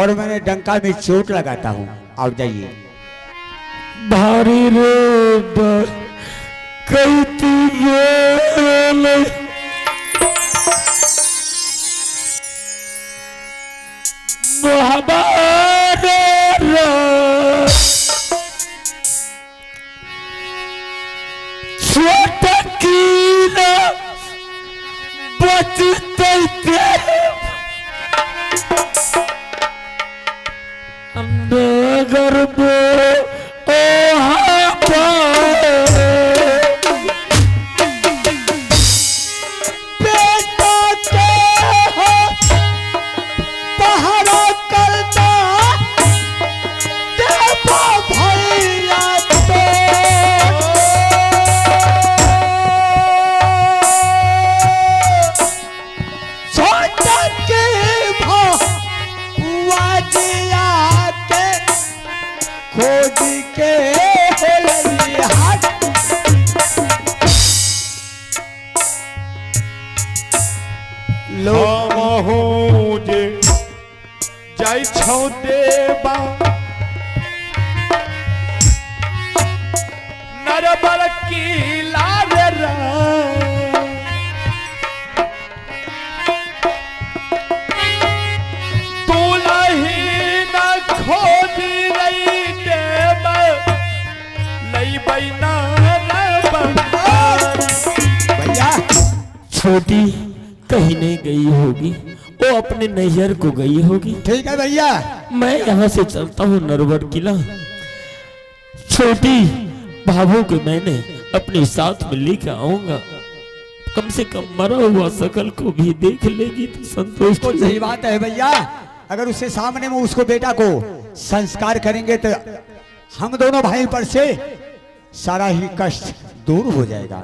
और मैंने डंका में चोट लगाता हूँ। आप जाइए। भारी रोड कहती गर्भ देवा नरबर की लाल दुलही न खोजी रही देव लई बैना भैया छोटी कहीं नहीं गई होगी, वो अपने नैहर को गई होगी। ठीक है भैया, मैं यहाँ से चलता हूँ नरवर किला। छोटी बाबू को मैंने अपने साथ में लेकर आऊंगा, कम से कम मरा हुआ सकल को भी देख लेगी तो संतोष। तो सही बात है भैया, अगर उससे सामने में उसको बेटा को संस्कार करेंगे तो हम दोनों भाई पर से सारा ही कष्ट दूर हो जाएगा।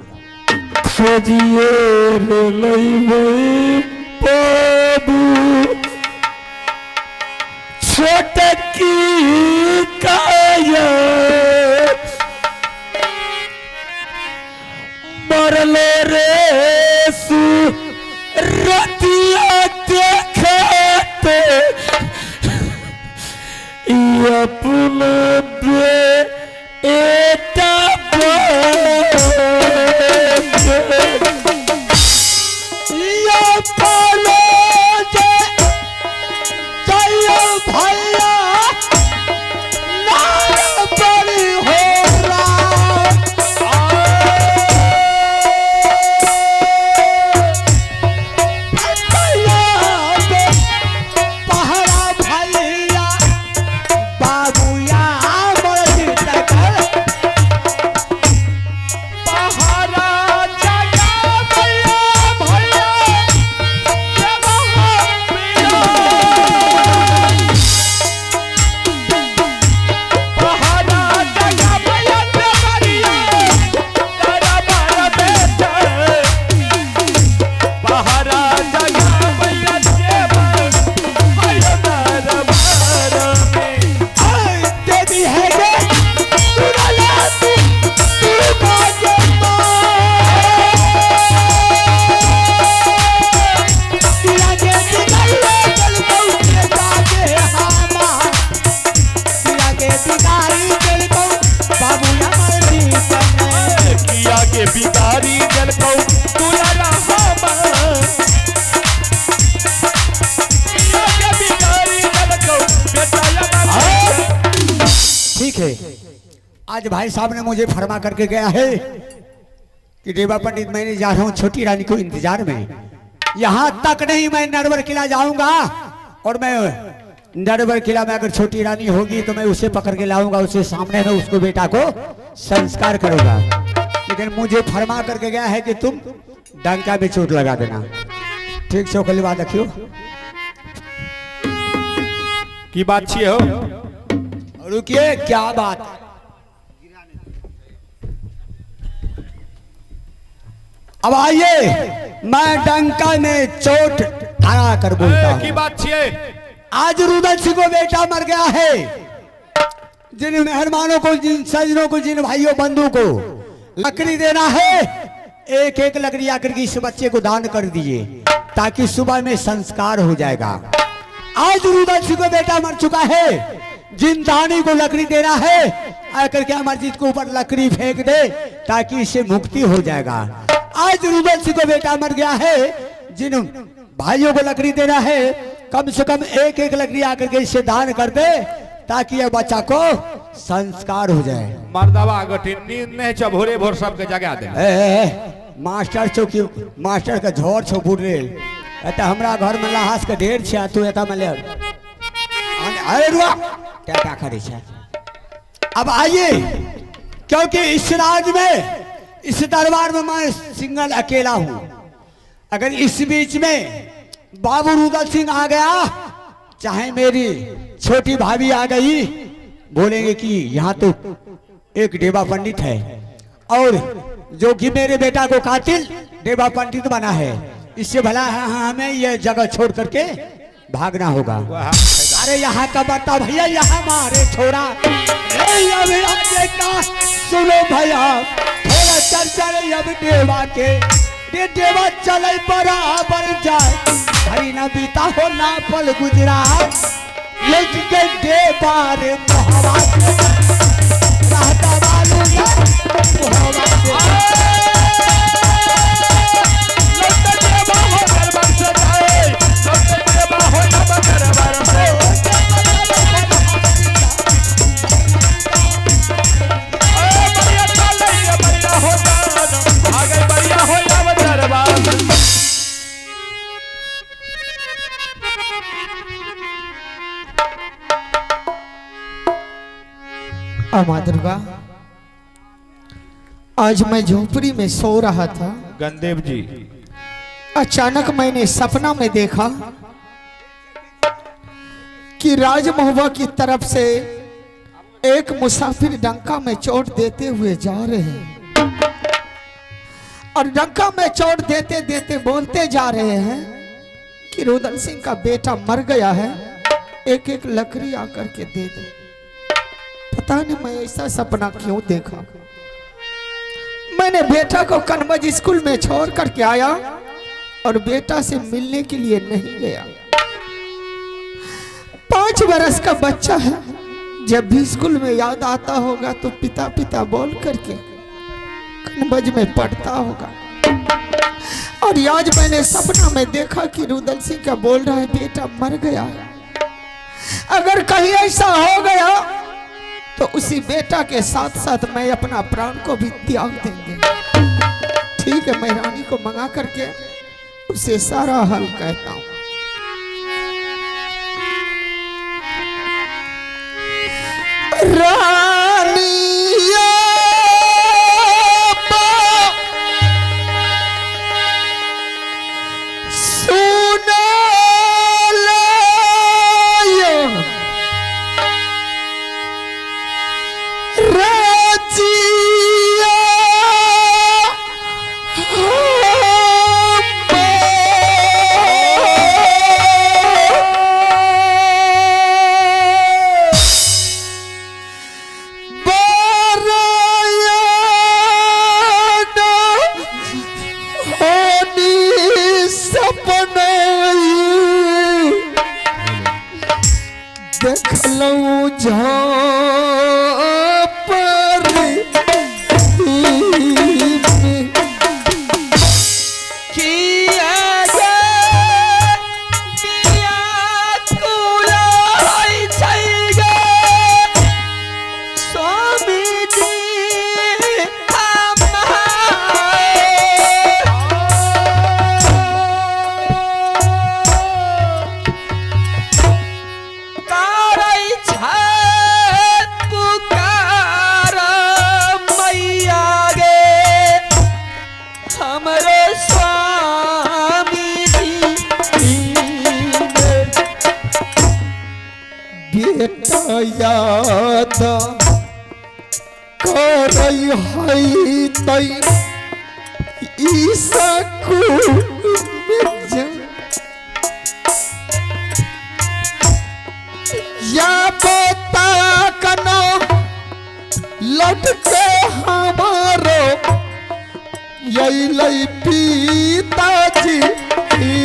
छोटकी काया मरले रे सु रतिया देखते अपना बेटा आज भाई साहब ने मुझे फरमा करके गया है कि देवा पंडित मैंने जा रहा हूँ छोटी रानी को इंतजार में। यहाँ तक नहीं, मैं नरवर किला जाऊंगा और मैं नरवर किला में अगर छोटी रानी होगी तो मैं उसे पकड़ के लाऊंगा, उसके सामने में उसको बेटा को संस्कार करूंगा। लेकिन मुझे फरमा करके गया है कि तुम डंका में चोट लगा देना। ठीक से कल बात रखियो की बात छी हो। रुकिए, क्या बात? अब आइए, मैं डंका में चोट लगा कर बोलता हूं। की बात छी? आज रुदन सिंह को बेटा मर गया है। जिन मेहमानों को, जिन सज्जनों को, जिन भाइयों बंधु को लकड़ी देना है, एक एक लकड़ी आकर के इस बच्चे को दान कर दीजिए ताकि सुबह में संस्कार हो जाएगा। आज रुदल सिंह को बेटा मर चुका है, जिंदानी को लकड़ी देना है, आकर के अमरजीत को ऊपर लकड़ी फेंक दे ताकि इससे मुक्ति हो जाएगा। आज रुदल सिंह को बेटा मर गया है, जिन भाइयों को लकड़ी देना है कम से कम एक एक लकड़ी आकर के इससे दान कर दे ताकि यह बच्चा को संस्कार हो जाए। मर्दावा गटी नींद में चभोरे भोर सबके जगा दे। मास्टर चौकी मास्टर का झोर छो बुढ़ रे एता हमरा घर में लहास के ढेर छे, तू एता में ले अरे रुआ क्या क्या करे छे। अब आइए, क्योंकि इस राज में इस दरबार में मैं सिंगल अकेला हूं। अगर इस बीच में बाबू रुदल सिंह आ गया, चाहे मेरी छोटी भाभी आ गई, बोलेंगे कि यहाँ तो एक देवा पंडित है और जो कि मेरे बेटा को कातिल देवा पंडित बना है, इससे भला हमें यह जगह छोड़ करके भागना होगा। अरे यहाँ का बता भैया, यहाँ मारे छोड़ा बेटा सुनो भैया, थोड़ा चर्चा अब देवा के देवा चले बराबर जाए, हरी न बीता हो ना पल गुजरात, लेके देवार माँ दुर्गा, आज मैं झोपड़ी में सो रहा था, गंदेव जी अचानक मैंने सपना में देखा कि राजमहुआ की तरफ से एक मुसाफिर डंका में चोट देते हुए जा रहे हैं और डंका में चोट देते देते बोलते जा रहे हैं कि रुदल सिंह का बेटा मर गया है, एक एक लकड़ी आकर के दे दे। पता नहीं मैं ऐसा सपना क्यों देखा। मैंने बेटा को कन्वज स्कूल में छोड़ करके आया और बेटा से मिलने के लिए नहीं गया। 5 बरस का बच्चा है, जब भी स्कूल में याद आता होगा तो पिता पिता बोल करके कन्वज में पढ़ता होगा। और आज मैंने सपना में देखा कि रुदल सिंह का बोल रहा है बेटा मर गया है। अगर कहीं ऐसा हो गया तो उसी बेटा के साथ साथ मैं अपना प्राण को भी त्याग देंगे। ठीक है, मैं रानी को मंगा करके उसे सारा हल कहता हूं। रानी याद करई हई तई ईसा को या बता कनो लटके हमारो यही लई पिताजी की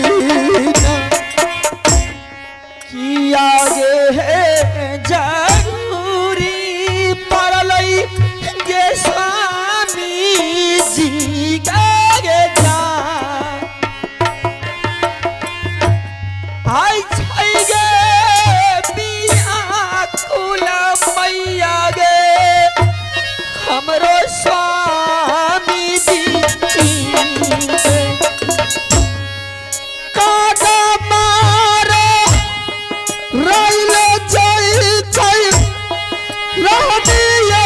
रानी ये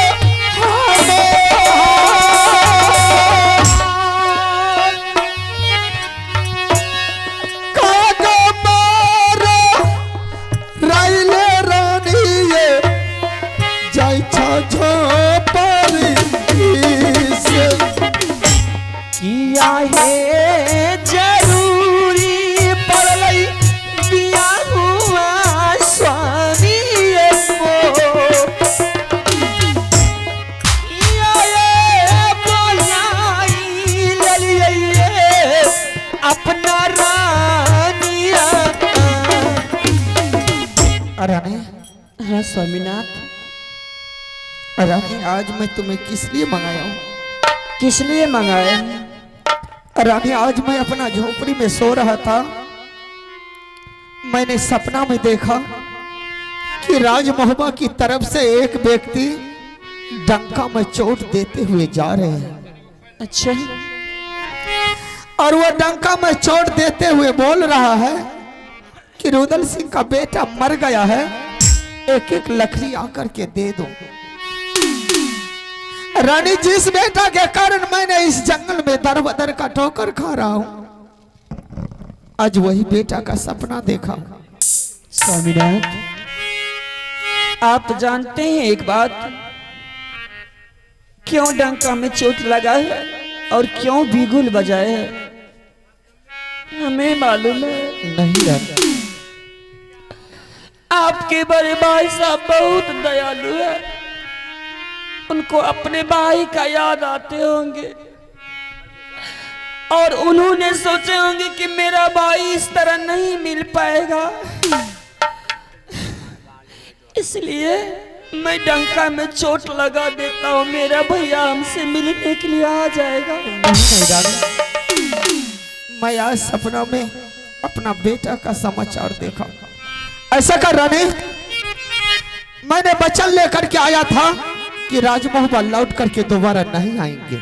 कागो मारो राइले रानी ये जाय छा झोपड़ी से किया है जरूरी पड़लई दिया हुआ स्वामी को किया ये बोलाई ललिए अपना रानिया। रानी हाँ स्वामीनाथ, रानी आज मैं तुम्हें किस लिए मंगाया हूँ? किस लिए मंगाया? रानी आज मैं अपना झोपड़ी में सो रहा था, मैंने सपना में देखा कि राजमहबा की तरफ से एक व्यक्ति डंका में चोट देते हुए जा रहे हैं। अच्छा, और वह डंका में चोट देते हुए बोल रहा है कि रुदल सिंह का बेटा मर गया है, एक एक लकड़ी आकर के दे दो। रानी जिस बेटा के कारण मैंने इस जंगल में दर बदर का ठोकर खा रहा हूं, आज वही बेटा का सपना देखा। स्वामीनाथ, आप जानते हैं एक बात, क्यों डंका में चोट लगा है और क्यों बिगुल बजाए है? हमें मालूम है। नहीं रानी, आपके बड़े भाई साहब बहुत दयालु है, उनको अपने भाई का याद आते होंगे और उन्होंने सोचे होंगे कि मेरा भाई इस तरह नहीं मिल पाएगा, इसलिए मैं डंका में चोट लगा देता हूँ, मेरा भैया हमसे मिलने के लिए आ जाएगा। नहीं रानी, मैं आज सपना में अपना बेटा का समाचार देखा। ऐसा कर रानी, मैंने वचन लेकर के आया था कि राजमहबा लौट करके दोबारा नहीं आएंगे,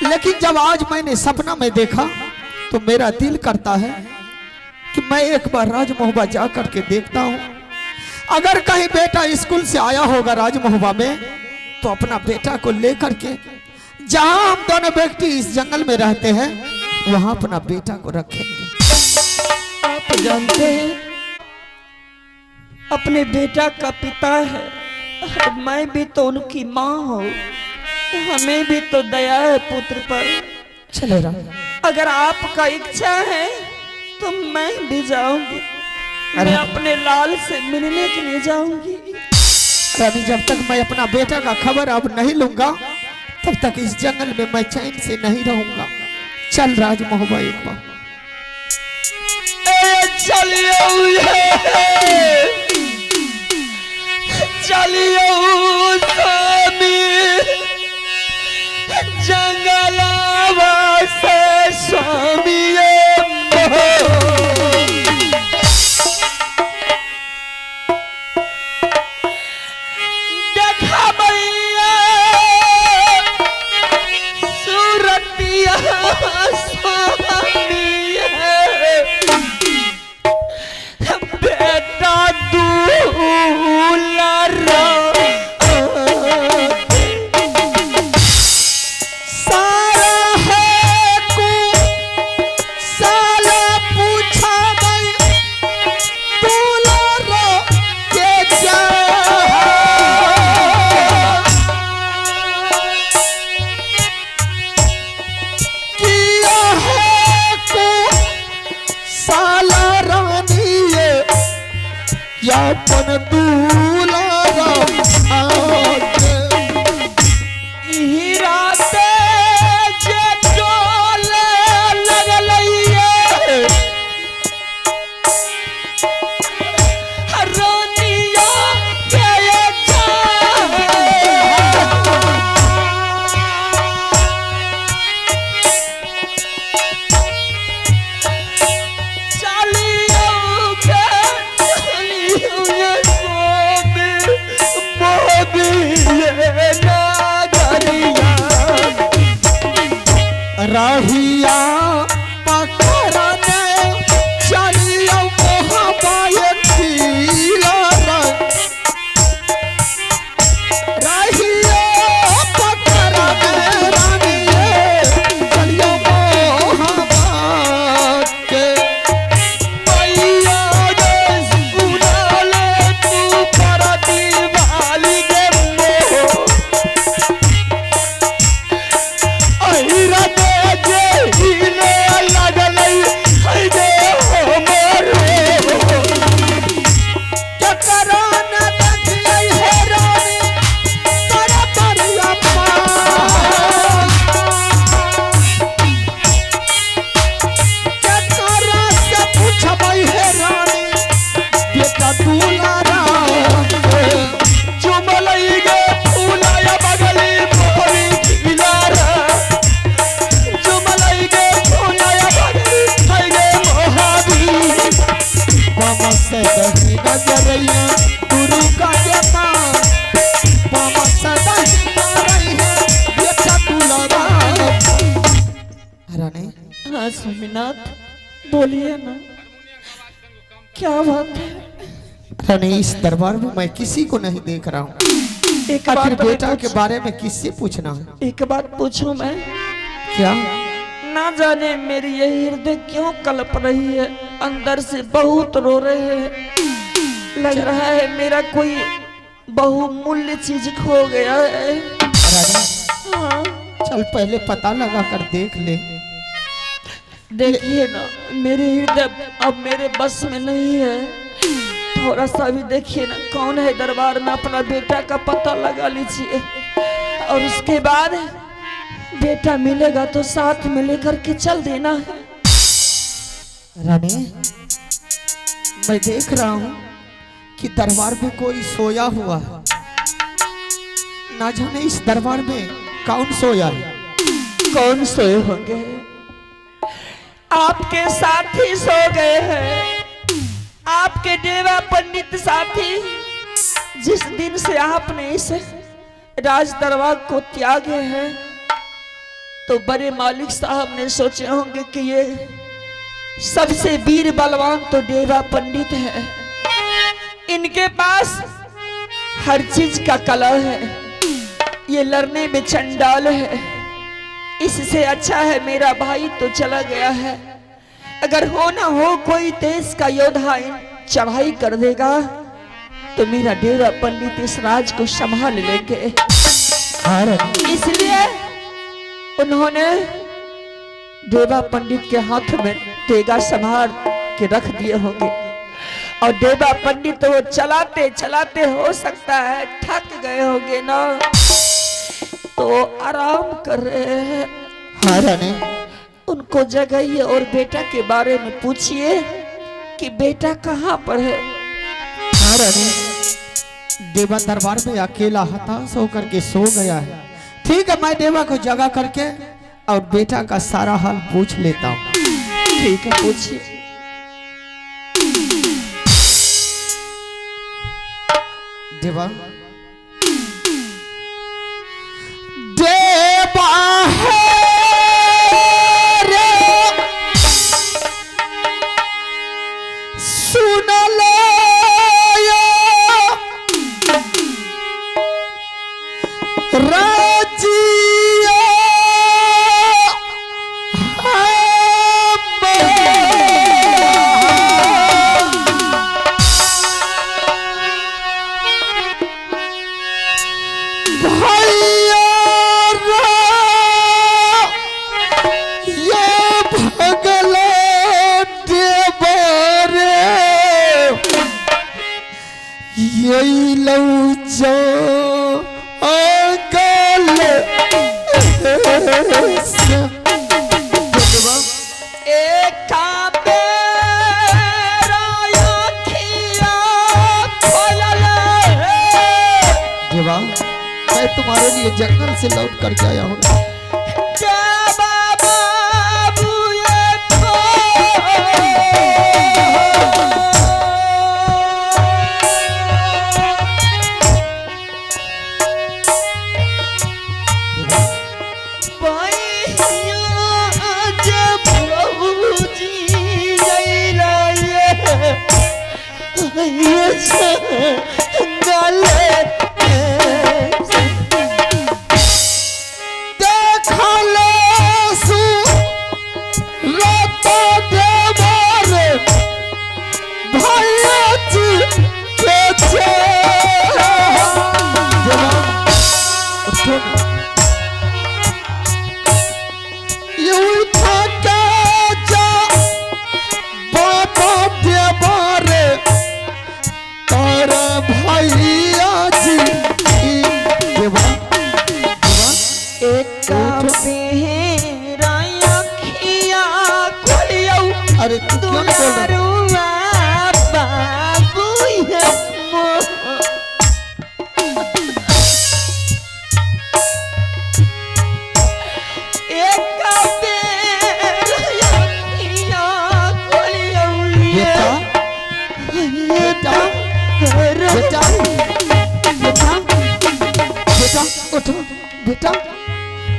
लेकिन जब आज मैंने सपना में देखा तो मेरा दिल करता है कि मैं एक बार राजमहबा जा करके देखता हूँ। अगर कहीं बेटा स्कूल से आया होगा राजमहबा में, तो अपना बेटा को लेकर के जहां हम दोनों व्यक्ति इस जंगल में रहते हैं वहां अपना बेटा को रखेंगे। आप जानते हैं, अपने बेटा का पिता है और मैं भी तो उनकी माँ हूँ, हमें भी तो दया है पुत्र पर। चले रानी, अगर आपका इच्छा है तो मैं भी जाऊंगी, मैं अपने लाल से मिलने के लिए जाऊंगी। रानी, जब तक मैं अपना बेटा का खबर अब नहीं लूंगा तब तक इस जंगल में मैं चैन से नहीं रहूंगा। चल राजमहबा एक बार। चलियो स्वामी, जंगलावा से स्वामी देखा भैया सूरतिया स्वामी बेटा दूल्हा यापन दूलारा हीरा ते जे डोले लगलैया रानिया के राहिया पकड़ा ने चलियो मोहबाए खीला बेटा दुलारा चुमलई गे फूलाया बगली मोरी खिलारा चुमलई गे फूलाया बगली है गे मोहाबी बाबा से दही नजरिया गुरु का जमा बाबा से दही नजरिया बेटा दुलारा। रानी हाँ स्वामीनाथ बोलिए ना, क्या बात है? रानी इस दरबार में मैं किसी को नहीं देख रहा हूँ, एक आखिर बात बेटा के बारे में किससे पूछना है? एक बात पूछूं मैं? क्या? ना जाने मेरी ये हृदय क्यों कलप रही है, अंदर से बहुत रो रहे हैं। लग रहा है मेरा कोई बहुमूल्य चीज खो गया है। रानी हाँ, चल पहले पता लगा कर देख ले। देखिए ना, मेरी हृदय अब मेरे बस में नहीं है। थोड़ा सा भी देखिए ना, कौन है दरबार में, अपना बेटा का पता लगा लीजिए और उसके बाद बेटा मिलेगा तो साथ में लेकर के चल देना है। रानी मैं देख रहा हूँ कि दरबार में कोई सोया हुआ है, ना जाने इस दरबार में कौन सोया है? कौन सोए होंगे? आपके साथी सो गए हैं, आपके देवा पंडित साथी। जिस दिन से आपने इस राज दरबार को त्यागे हैं तो बड़े मालिक साहब ने सोचे होंगे कि ये सबसे वीर बलवान तो देवा पंडित है, इनके पास हर चीज का कला है, ये लड़ने में चंडाल है। इससे अच्छा है मेरा भाई तो चला गया है, अगर हो ना हो कोई देश का योद्धा इन चढ़ाई कर देगा तो मेरा डेरा पंडित इस राज को संभाल लेंगे। इसलिए उन्होंने देवा पंडित के हाथ में तेगा संभाल के रख दिए होंगे और देवा पंडित वो चलाते चलाते हो सकता है थक गए होंगे ना, तो आराम कर रहे हैं। हाँ रानी उनको जगाइए और बेटा के बारे में पूछिए कि बेटा कहाँ पर है। हाँ रानी देवा दरबार में अकेला हताश होकर के सो गया है। ठीक है, मैं देवा को जगा करके और बेटा का सारा हाल पूछ लेता हूँ। ठीक है, पूछिए। देवा देवा है रे सुन ले राजिया यही लऊ जो अगल एक देवा मैं तुम्हारे लिए जंगल से लौट कर आया हूँ। अरे तू क्यों बोल रहा? बेटा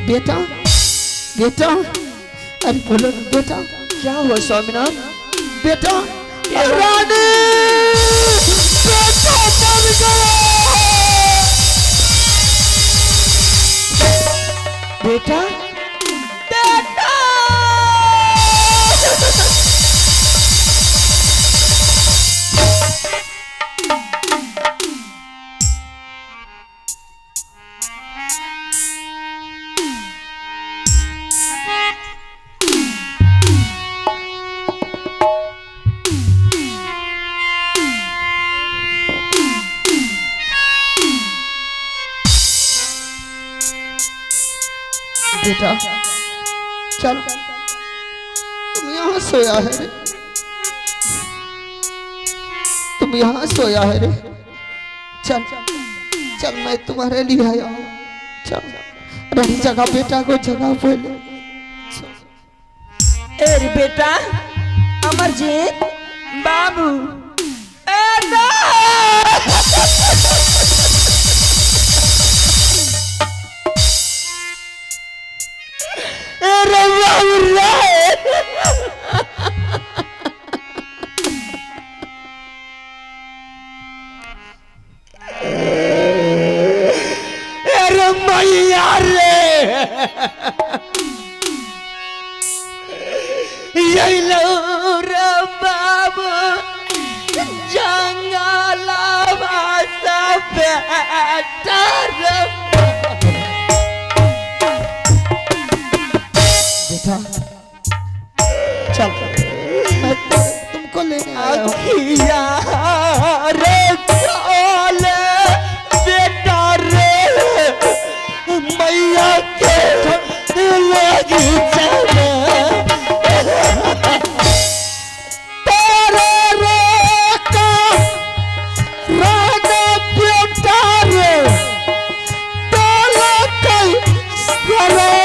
बेटा बेटा, अरे बोलो बेटा, क्या हुआ स्वामीनाथ? बेटा रानी, बेटा मर गया। बेटा बेटा बेटा चल, तुम यहाँ सोया है रे, तुम यहाँ सोया है रे, चल चल मैं तुम्हारे लिए आया हूँ, चल रही जगह बेटा को जगह बोले। अरे बेटा अमरजीत बाबू, अरे मैया रे, यही लो रे बाबू जंगला भाषा बेटा रे। बेटा चल मैं तुमको लेने आया हूँ। अखिया रे चले बेटा रे, मैया के लगी चले तारे रे का राना बेटा रे, ताला कई सरे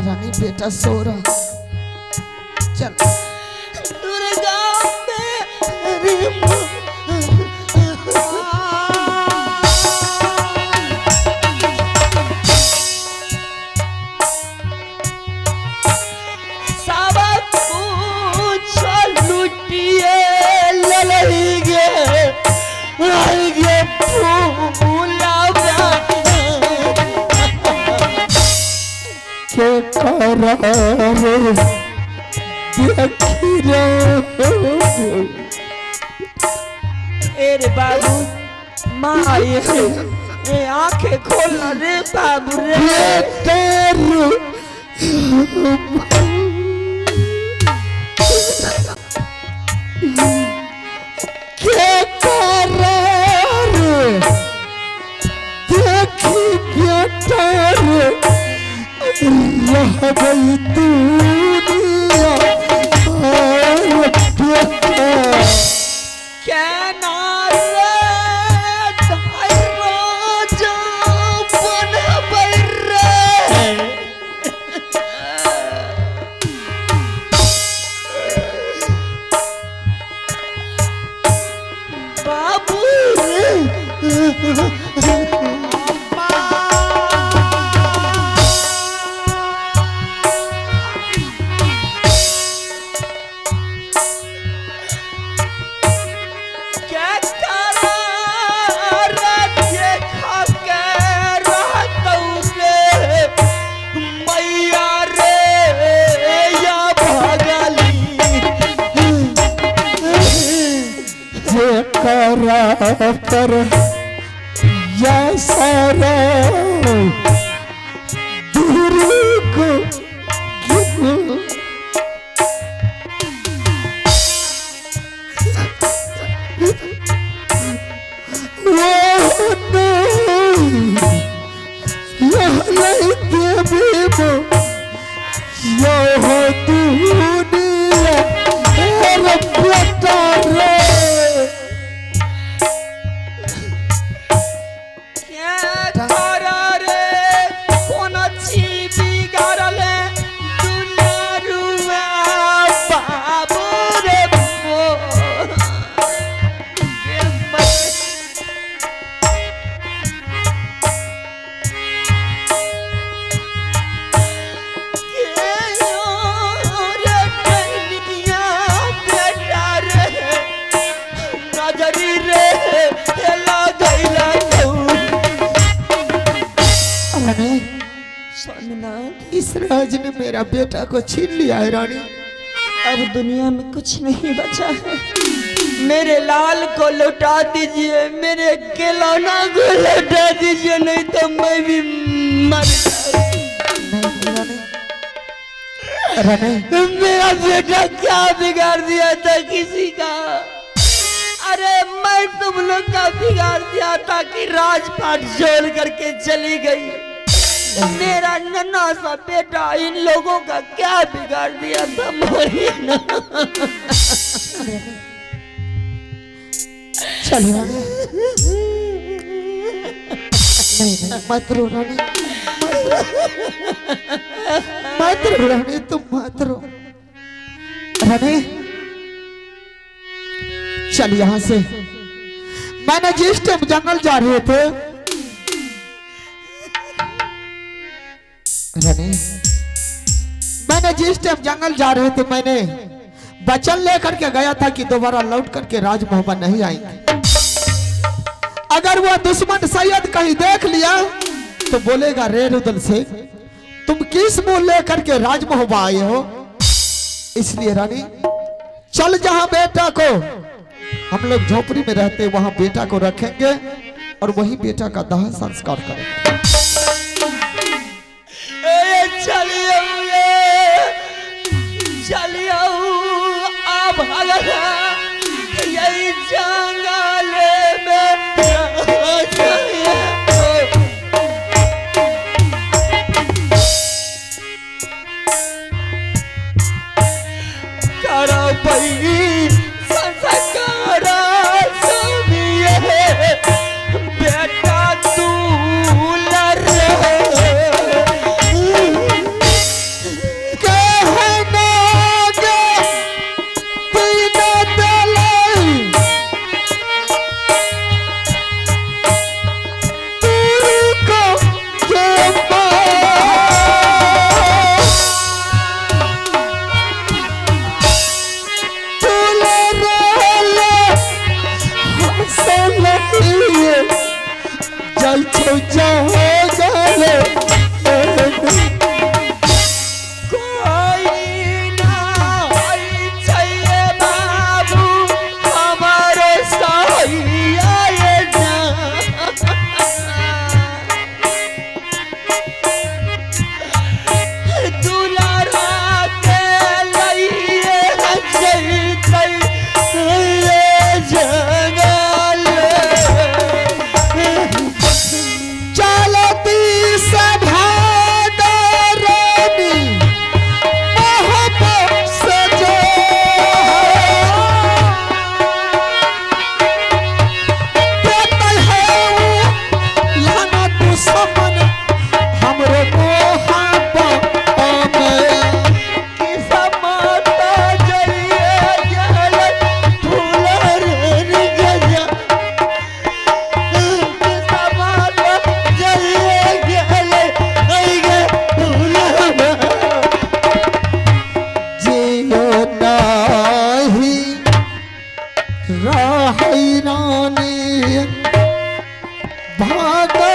रानी बेटा सो रहा, चल दुर्गा मेरी सबक पूछ लुटिए ललगे आगे फूला के करार देखी रे। अरे बाबू माँ आई है, आंखें खोलना रे बाबू रे। के करार देखी बेटा रे, रह गई दुनिया और बेटा। क्या नारे धायरा जा बन बैरे, बाबू क्या करार देखा के रहतौ रे, मैया रे या भगली जे करा पर या सारा दूर को वो नहीं देवी इस राज ने मेरा बेटा को छीन लिया है रानी। अब दुनिया में कुछ नहीं बचा है। मेरे लाल को लौटा दीजिए, मेरे खिलौना को लौटा दीजिए, नहीं तो मैं भी मर रानी। मेरा बेटा क्या बिगाड़ दिया था किसी का? अरे मैं तुम लोग का बिगाड़ दिया था कि राजपाट छोड़ करके चली गई। मेरा नन्हा सा बेटा इन लोगों का क्या बिगाड़ दिया था? चलो रानी, नहीं मत रो रानी, मत रो रानी, तुम मत रो रानी। चल यहाँ से। मैंने जिस टाइम जंगल जा रहे थे रानी, मैंने जिस टाइम जंगल जा रहे थे मैंने वचन लेकर के गया था कि दोबारा लौट करके राजमहल नहीं आएंगे। अगर वह दुश्मन सैयद कहीं देख लिया तो बोलेगा रे रुदल से तुम किस मुंह लेकर के राजमहल आए हो। इसलिए रानी चल, जहां बेटा को हम लोग झोपड़ी में रहते वहां बेटा को रखेंगे और वही बेटा का दाह संस्कार करेंगे। चलिए आप यही जंगल करो भाई संस्कार बेटा तू रानी भाग